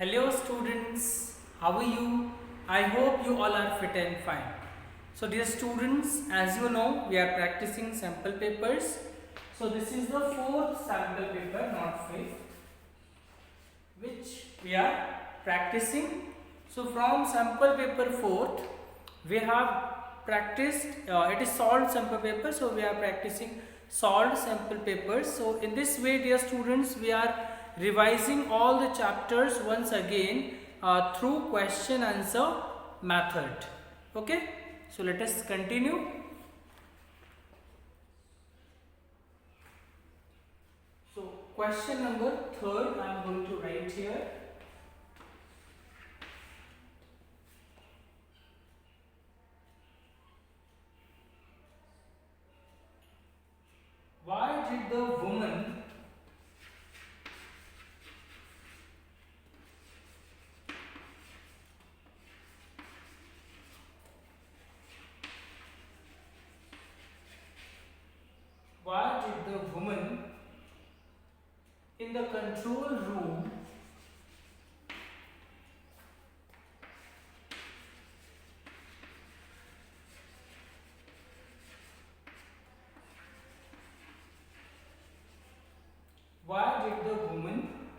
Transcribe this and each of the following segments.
Hello students, how are you? I hope you all are fit and fine. So dear students, as you know, we are practicing sample papers. So this is the fourth sample paper, not fifth, which we are practicing. So from sample paper fourth, we have practiced, it is solved sample paper. So we are practicing solved sample papers. So in this way, dear students, we are revising all the chapters once again through question answer method. Okay, so let us continue. So question number third I am going to write here. Why did the woman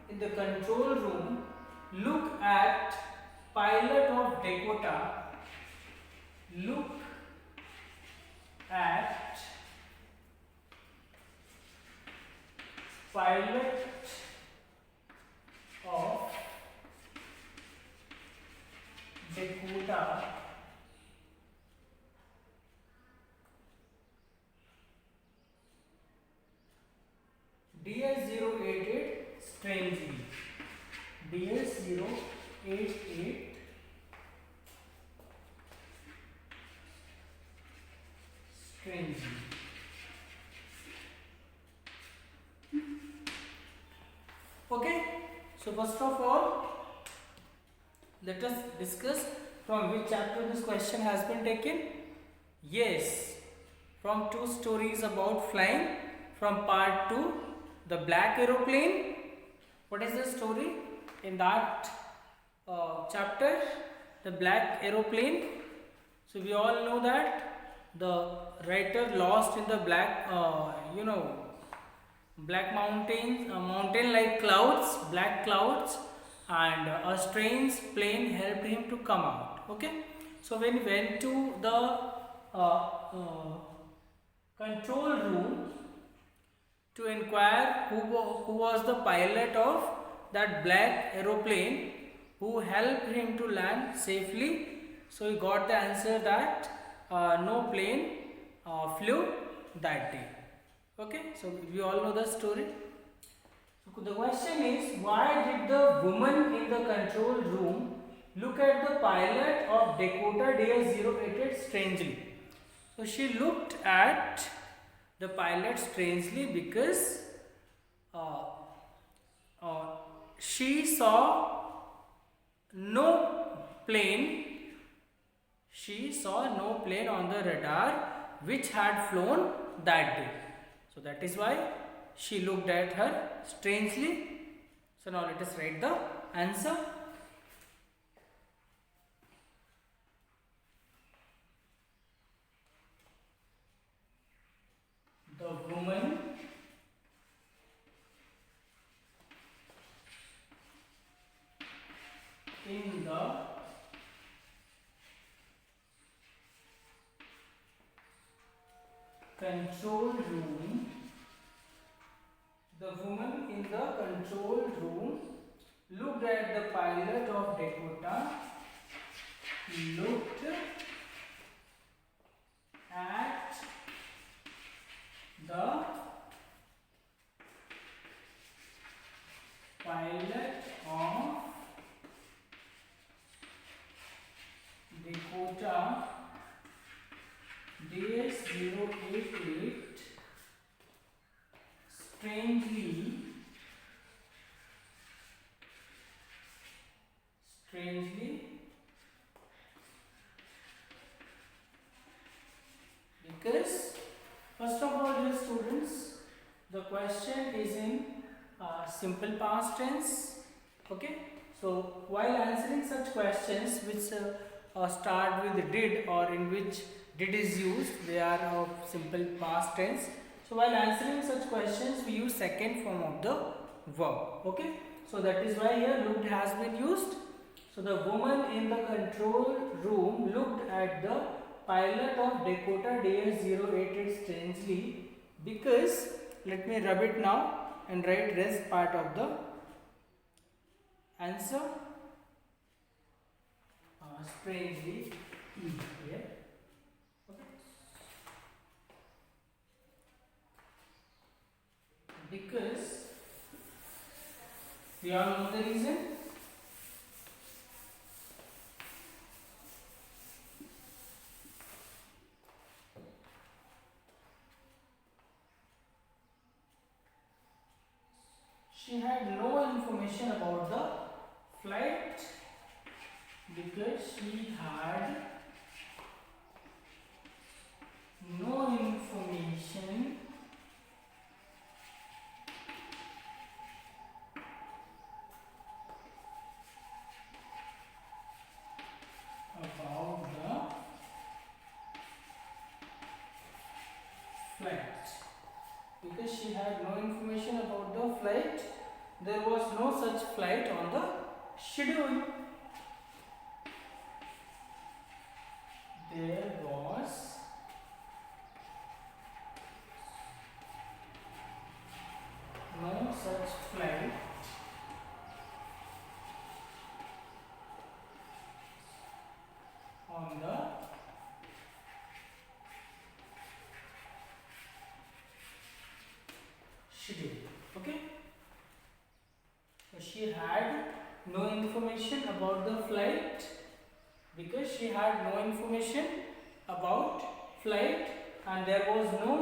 in the control room look at pilot of Dakota look at pilot of Dakota DS088 strangely. DS088 strangely. Okay, so first of all, let us discuss from which chapter this question has been taken. Yes, from two stories about flying, from part 2, the black aeroplane. What is the story in that chapter? The black aeroplane. So we all know that the writer lost in the black, black mountains, mountain like clouds, black clouds, and a strange plane helped him to come out. Okay, so when he went to the control room to inquire who was the pilot of that black aeroplane who helped him to land safely, so he got the answer that no plane flew that day. Okay, so we all know the story. So the question is, why did the woman in the control room look at the pilot of Dakota DS088 strangely? So she looked at the pilot strangely because she saw no plane. She saw no plane on the radar which had flown that day. So that is why she looked at her strangely. So now let us write the answer. The woman in the control room, looked at the pilot of Dakota, looked at the pilot of Dakota DS088 strangely because first of all, dear students, the question is in simple past tense. Okay, So while answering such questions which start with did or in which did is used, they are of simple past tense. So while answering such questions, we use second form of the verb. Okay. So that is why here looked has been used. So the woman in the control room looked at the pilot of Dakota DS-08 strangely because, let me rub it now and write rest part of the answer. Strangely here. Okay. Because we all know the reason. She had no information about the flight because she had no information about the flight. Because she had no information about the flight, there was no such flight on the schedule. There was no such flight on the schedule. Okay. So she had no information about the flight because she had no information about flight and there was no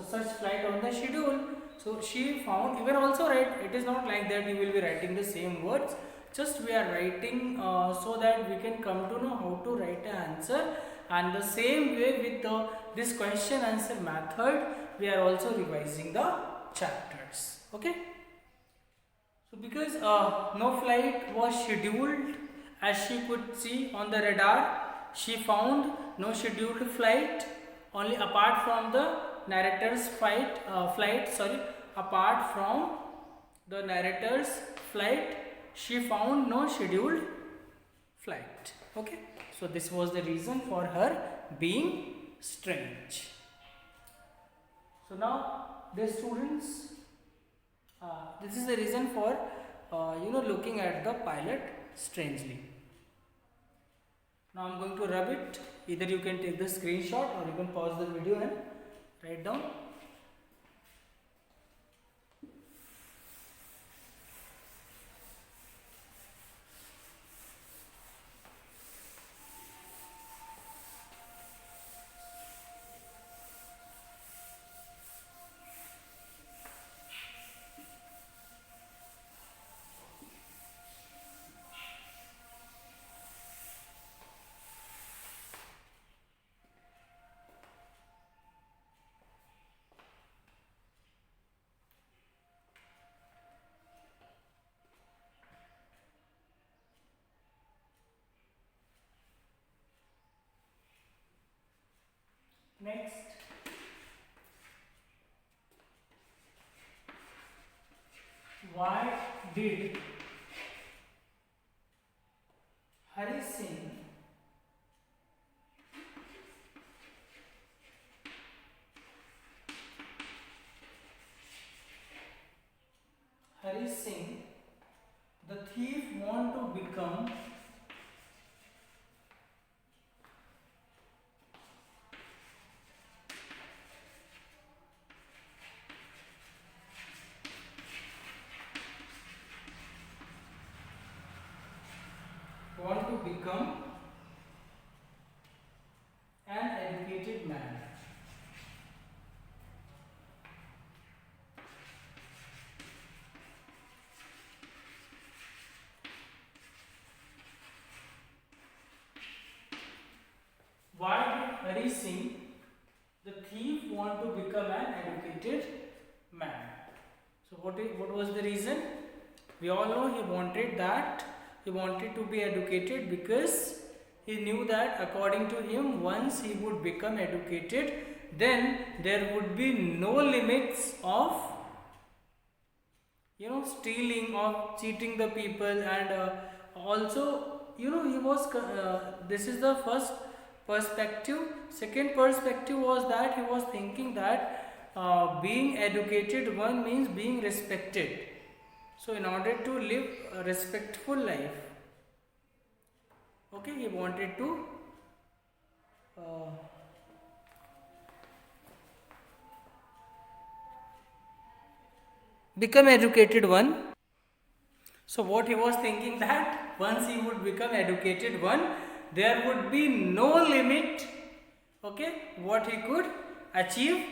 such flight on the schedule. So she found, you can also write, it is not like that you will be writing the same words, just we are writing so that we can come to know how to write an answer, and the same way with this question answer method we are also revising the chapters. Okay. So because no flight was scheduled, as she could see on the radar, she found no scheduled flight. Only apart from the narrator's flight, apart from the narrator's flight, she found no scheduled flight. Okay. So this was the reason for her being strange. So now, dear students, this is the reason for looking at the pilot strangely. Now I am going to rub it. Either you can take the screenshot or you can pause the video and write down. Next, why did Hari Singh the thief want to become an educated man? Why did Hari Singh, the thief, want to become an educated man? So what was the reason? We all know he wanted that He wanted to be educated because he knew that according to him, once he would become educated, then there would be no limits of stealing or cheating the people, and also he was this is the first perspective. Second perspective was that he was thinking that being educated one means being respected. So in order to live a respectful life, okay, he wanted to uh, become educated one. So what he was thinking that once he would become educated one, there would be no limit, okay, what he could achieve,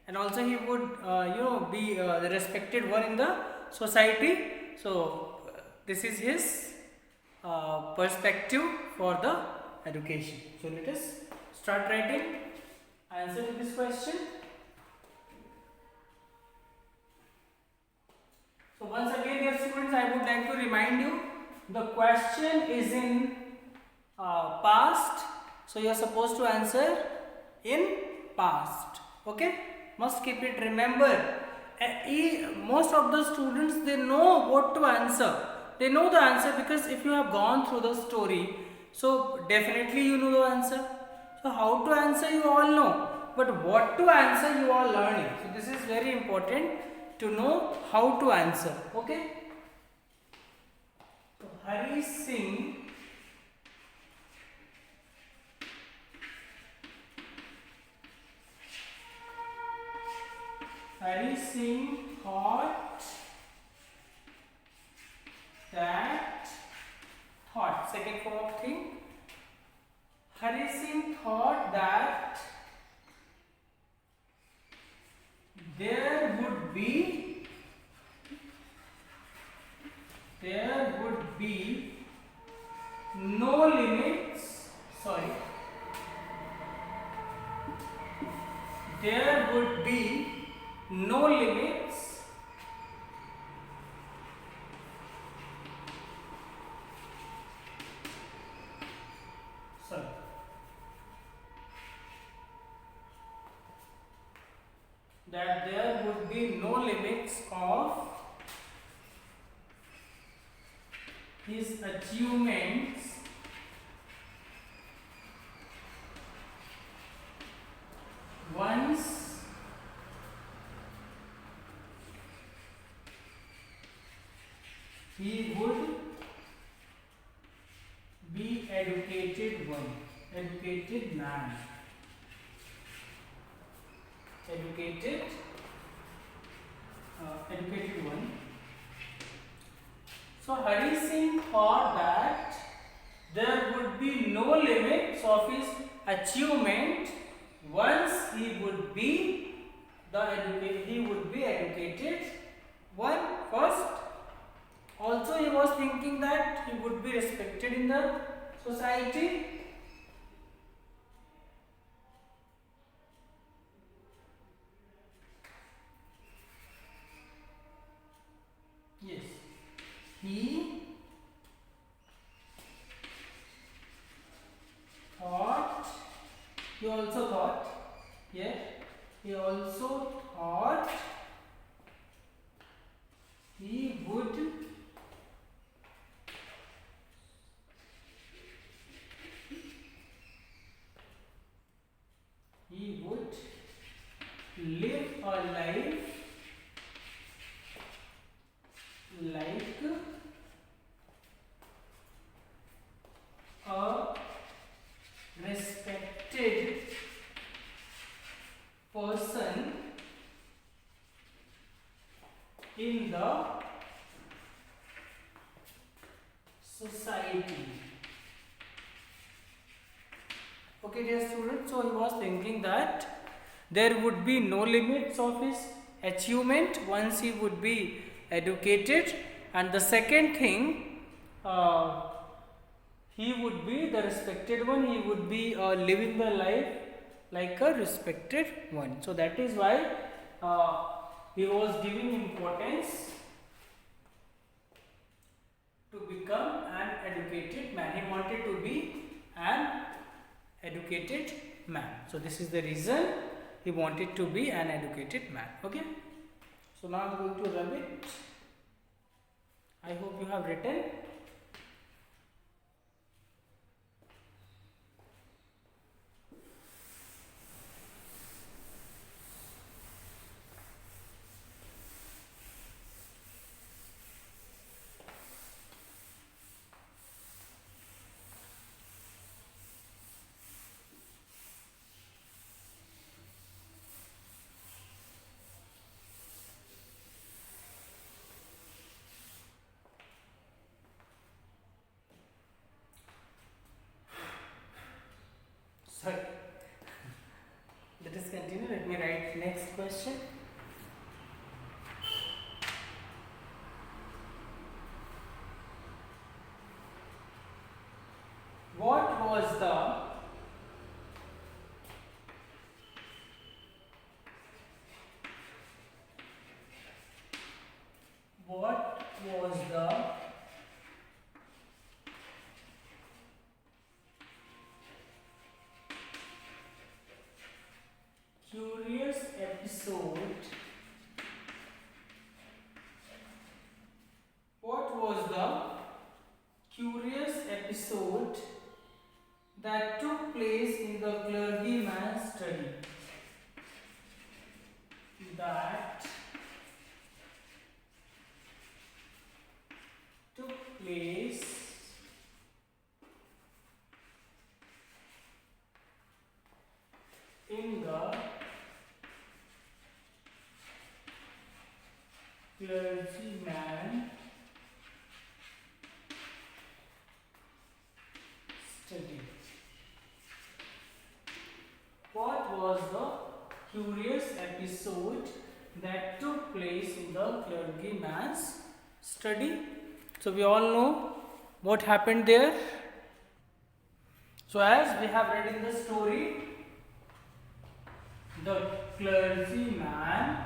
and also he would be the respected one in the society. So this is his perspective for the education. So let us start writing answer to this question. So once again, dear students, I would like to remind you, the question is in past, so you are supposed to answer in past. Okay, must keep it. Remember, most of the students, they know what to answer. They know the answer because if you have gone through the story, so definitely you know the answer. So how to answer you all know, but what to answer you are learning. So this is very important to know how to answer. Okay. So Hari Singh thought that second form of thing. Hari Singh thought that there would be no limits. There would be no limits that there would be no limits of his achievements once he would be educated man. Educated one. So Hari Singh thought that there would be no limits of his achievement once he would be educated one first. Also he was thinking that he would be respected in the society. Yes, he also thought he would live a life like a respected person in the society. Okay, dear students, so he was thinking that there would be no limits of his achievement once he would be educated, and the second thing, he would be the respected one. He would be living the life like a respected one. So that is why he was giving importance to become an educated man. He wanted to be an educated man. So this is the reason he wanted to be an educated man. Okay. So now I am going to rub it. I hope you have written. Sorry. Let us continue. Let me write next question. What was the curious episode? What was the curious episode that took place in the clergyman's study? That took place in the clergyman study. What was the curious episode that took place in the clergyman's study? So we all know what happened there. So as we have read in the story, the clergyman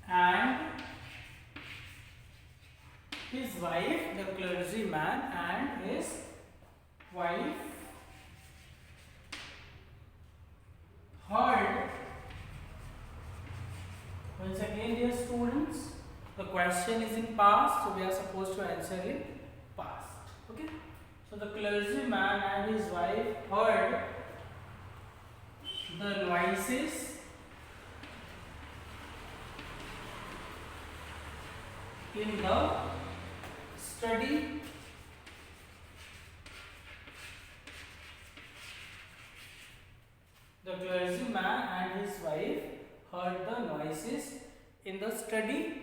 and his wife, the clergyman and his wife heard. Once again, dear students, the question is in past, so we are supposed to answer in past. Okay. So the clergyman and his wife heard the noises in the study. The clergyman and his wife heard the noises in the study.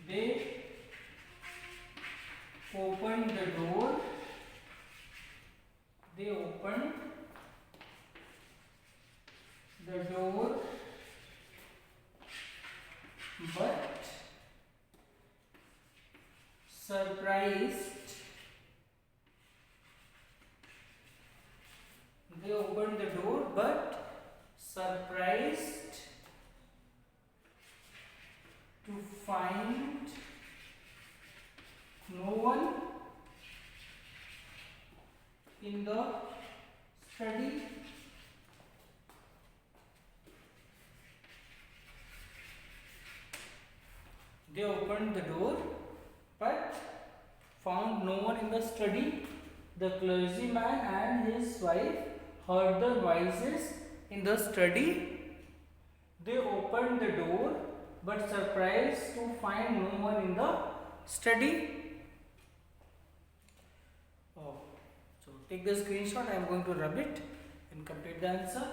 They opened the door. They opened the door, but surprised. They opened the door, but surprised to find no one in the study. They opened the door but found no one in the study. The clergyman and his wife heard the noises in the study. They opened the door but surprised to find no one in the study. Oh, so take the screenshot. I am going to rub it and complete the answer.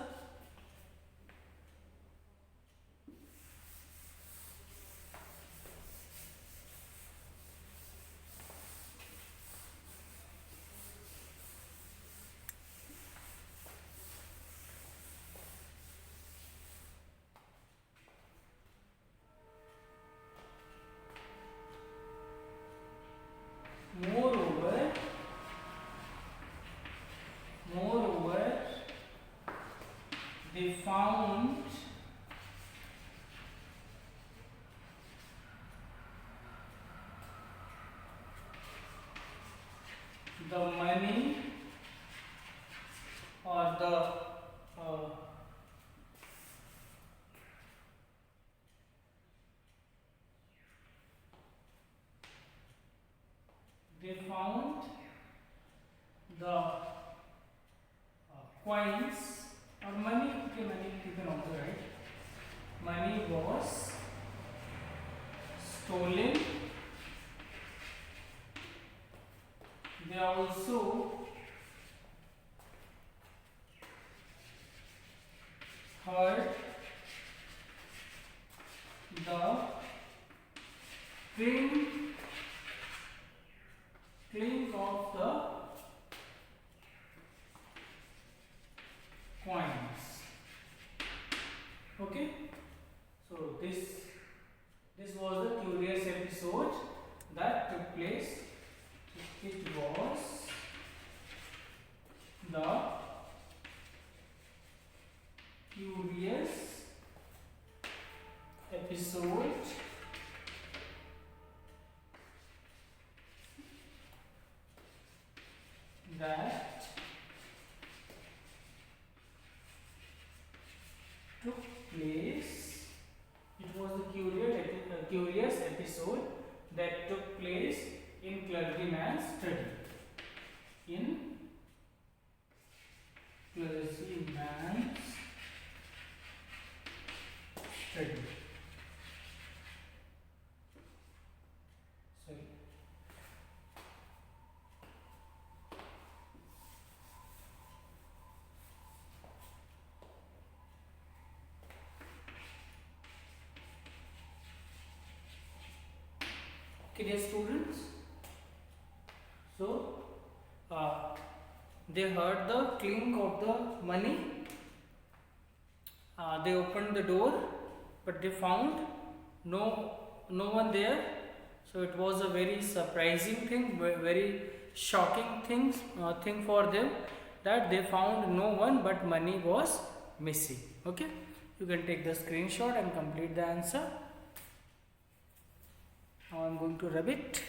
Moreover, they found the money or they found the coins or money. Okay, money you can also write. Money was stolen. They also heard the clink of the coins. Okay, so this was the curious episode that took place. It was the curious episode that took place. It was the curious episode that took place in clergyman's study. In clergyman's study. Sorry. Okay, dear students. So, they heard the clink of the money. They opened the door, but they found no one there. So it was a very surprising thing, very shocking thing for them, that they found no one but money was missing. Okay, you can take the screenshot and complete the answer. Now I am going to rub it.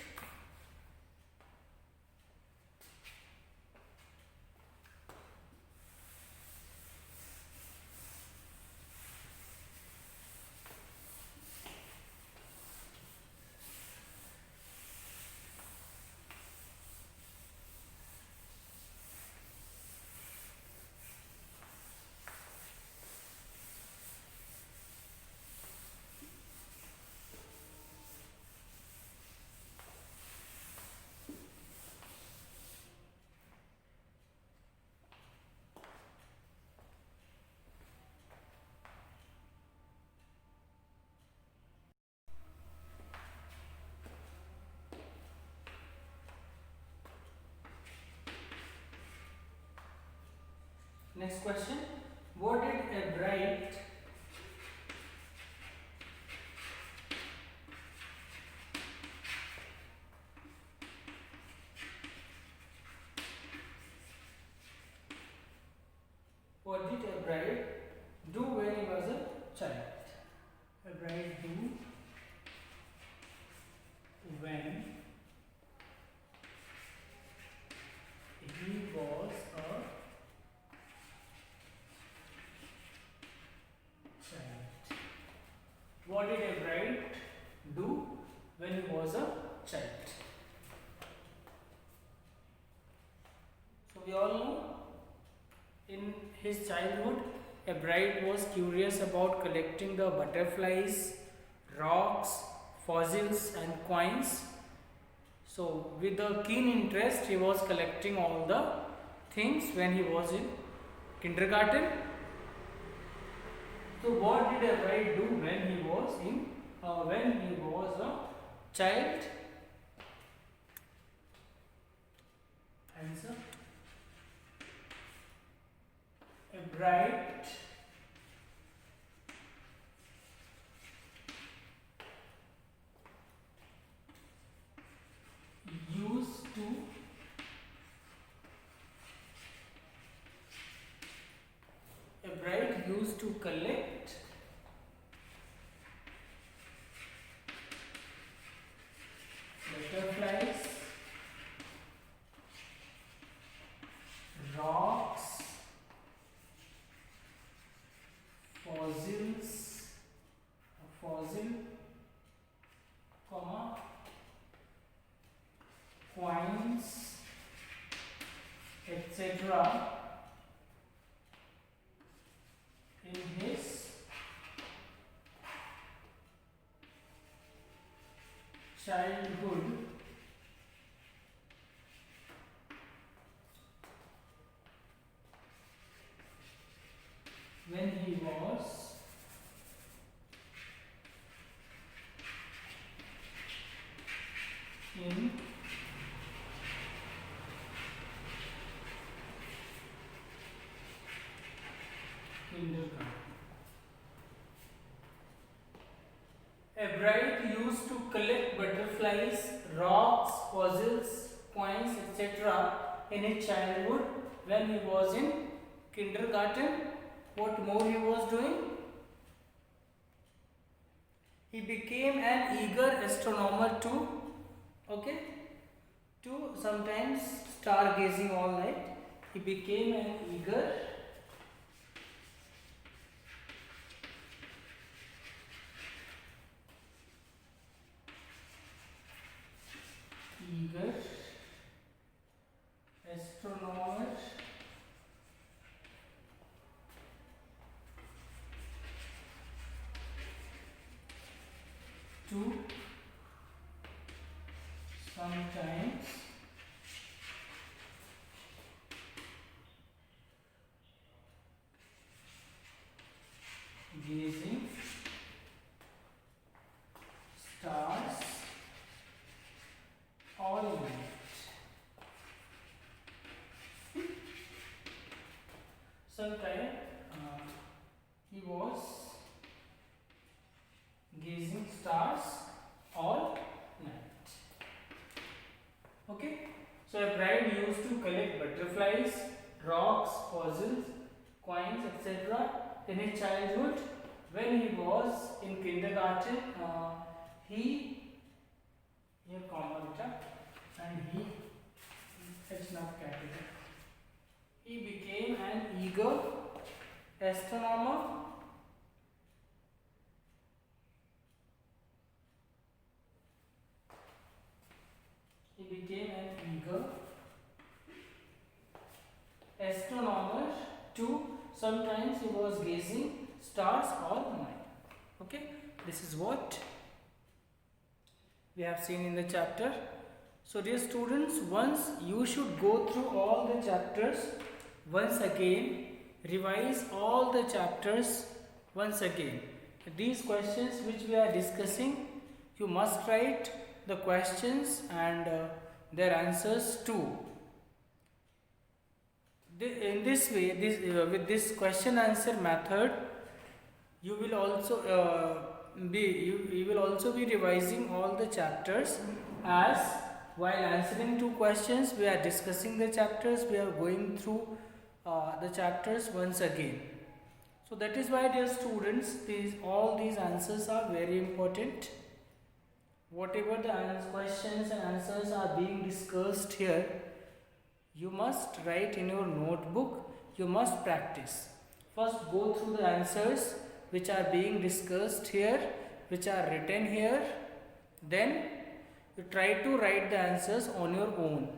Next question. What did a bright do when he was a child? A bright do when he was a child. What did a bright do when he was a child? So we all know, in his childhood, a bright was curious about collecting the butterflies, rocks, fossils and coins. So with a keen interest, he was collecting all the things when he was in kindergarten. So what did a bright do when he was a child? Answer. A bright used to used to collect butterflies, rocks, fossils, fossil, comma, coins, etc. in his childhood when he was in kindergarten. A bride used to collect butterflies, rocks, fossils, coins, etc. in his childhood when he was in kindergarten. What more he was doing? He became an eager astronomer too. Okay? To sometimes stargazing all night. He became an eager astronomer to sometimes gazing stars all night. Sometime he was gazing stars all night. Okay, so a bride used to collect butterflies, rocks, fossils, coins, etc. in his childhood when he was in kindergarten. He here comma beta and he it's not capital. He became an eager astronomer to sometimes he was gazing stars all night. Okay, this is what we have seen in the chapter. So dear students, once you should go through all the chapters once again, revise all the chapters once again. These questions which we are discussing, you must write the questions and their answers too. In this way, with this question answer method, you will also be revising all the chapters, as while answering two questions we are discussing the chapters, we are going through the chapters once again. So that is why, dear students, all these answers are very important. Whatever the questions and answers are being discussed here, you must write in your notebook, you must practice. First go through the answers which are being discussed here, which are written here, then you try to write the answers on your own.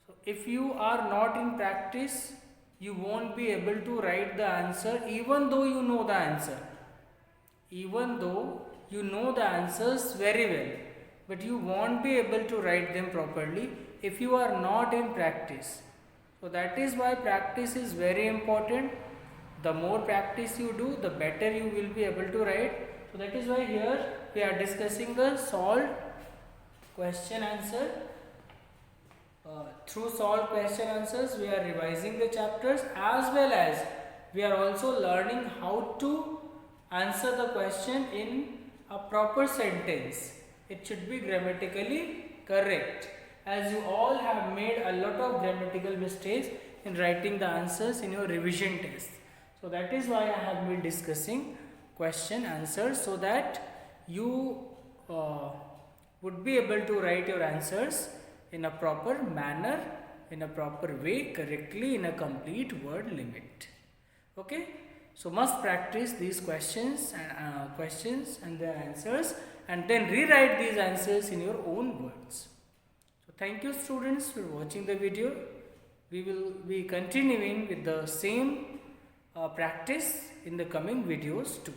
So if you are not in practice, you won't be able to write the answer even though you know the answer. Even though you know the answers very well, but you won't be able to write them properly if you are not in practice. So that is why practice is very important. The more practice you do, the better you will be able to write. So that is why here we are discussing the solved question answer. Through solved question answers, we are revising the chapters, as well as we are also learning how to answer the question in a proper sentence. It should be grammatically correct, as you all have made a lot of grammatical mistakes in writing the answers in your revision test. So that is why I have been discussing question answers, so that you would be able to write your answers in a proper manner, in a proper way, correctly, in a complete word limit. Okay, so must practice these questions and their answers, and then rewrite these answers in your own words. So thank you students for watching the video. We will be continuing with the same practice in the coming videos too.